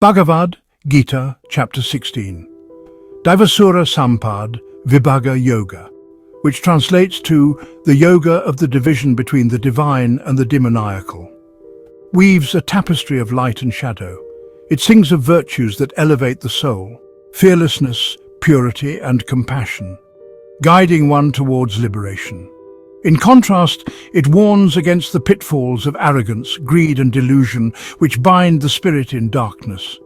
Bhagavad Gita, Chapter 16. Daivasura Sampad Vibhaga Yoga, which translates to the yoga of the division between the divine and the demoniacal, weaves a tapestry of light and shadow. It sings of virtues that elevate the soul, fearlessness, purity, and compassion, guiding one towards liberation. In contrast, it warns against the pitfalls of arrogance, greed, and delusion which bind the spirit in darkness.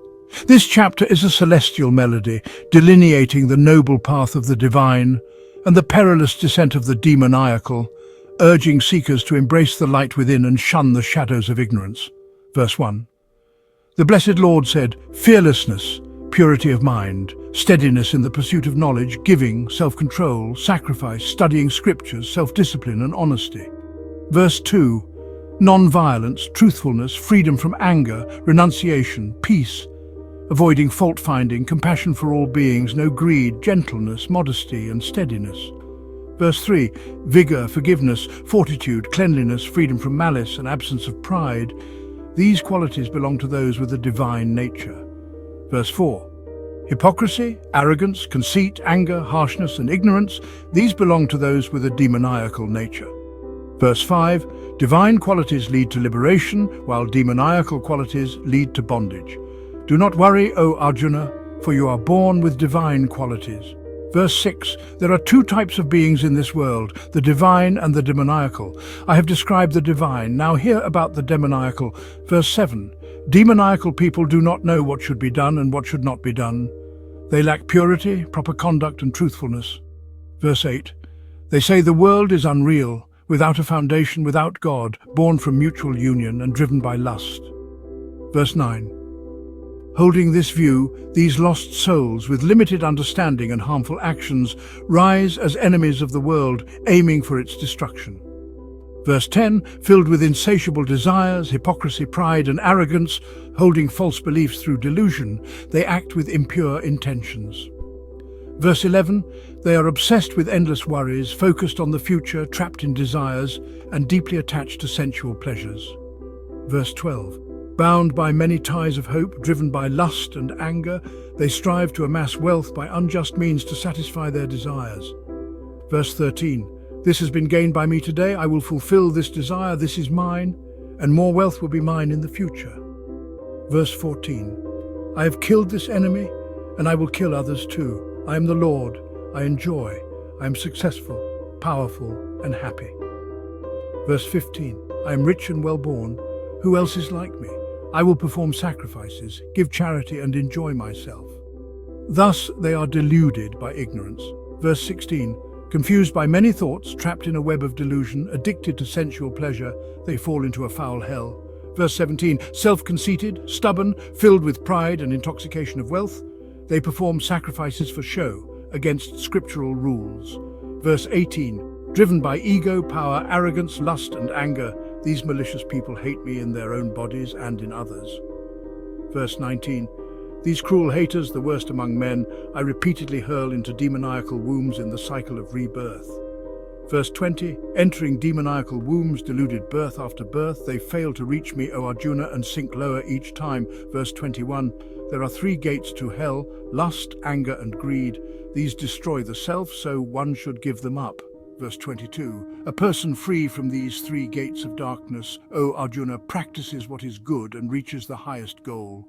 This chapter is a celestial melody, delineating the noble path of the divine and the perilous descent of the demoniacal, urging seekers to embrace the light within and shun the shadows of ignorance. Verse 1. The blessed Lord said, "Fearlessness, purity of mind, steadiness in the pursuit of knowledge, giving, self-control, sacrifice, studying scriptures, self-discipline and honesty." Verse 2. Non-violence, truthfulness, freedom from anger, renunciation, peace, avoiding fault-finding, compassion for all beings, no greed, gentleness, modesty and steadiness. Verse 3. Vigor, forgiveness, fortitude, cleanliness, freedom from malice and absence of pride. These qualities belong to those with a divine nature. Verse 4. Hypocrisy, arrogance, conceit, anger, harshness and ignorance, these belong to those with a demoniacal nature. Verse 5. Divine qualities lead to liberation, while demoniacal qualities lead to bondage. Do not worry, O Arjuna, for you are born with divine qualities. Verse 6. There are two types of beings in this world, the divine and the demoniacal. I have described the divine, now hear about the demoniacal. Verse 7. Demoniacal people do not know what should be done and what should not be done. They lack purity, proper conduct and truthfulness. Verse 8. They say the world is unreal, without a foundation, without God, born from mutual union and driven by lust. Verse 9. Holding this view, these lost souls with limited understanding and harmful actions rise as enemies of the world, aiming for its destruction. Verse 10, filled with insatiable desires, hypocrisy, pride and arrogance, holding false beliefs through delusion, they act with impure intentions. Verse 11, they are obsessed with endless worries, focused on the future, trapped in desires, and deeply attached to sensual pleasures. Verse 12, bound by many ties of hope, driven by lust and anger, they strive to amass wealth by unjust means to satisfy their desires. Verse 13, this has been gained by me today, I will fulfill this desire, this is mine, and more wealth will be mine in the future. Verse 14, I have killed this enemy, and I will kill others too. I am the Lord, I enjoy, I am successful, powerful, and happy. Verse 15, I am rich and well-born, who else is like me? I will perform sacrifices, give charity, and enjoy myself. Thus they are deluded by ignorance. Verse 16, confused by many thoughts, trapped in a web of delusion, addicted to sensual pleasure, they fall into a foul hell. Verse 17, self-conceited, stubborn, filled with pride and intoxication of wealth, they perform sacrifices for show, against scriptural rules. Verse 18, driven by ego, power, arrogance, lust and anger, these malicious people hate me in their own bodies and in others. Verse 19, these cruel haters, the worst among men, I repeatedly hurl into demoniacal wombs in the cycle of rebirth. Verse 20, entering demoniacal wombs, deluded birth after birth, they fail to reach me, O Arjuna, and sink lower each time. Verse 21, there are three gates to hell, lust, anger, and greed. These destroy the self, so one should give them up. Verse 22, a person free from these three gates of darkness, O Arjuna, practices what is good and reaches the highest goal.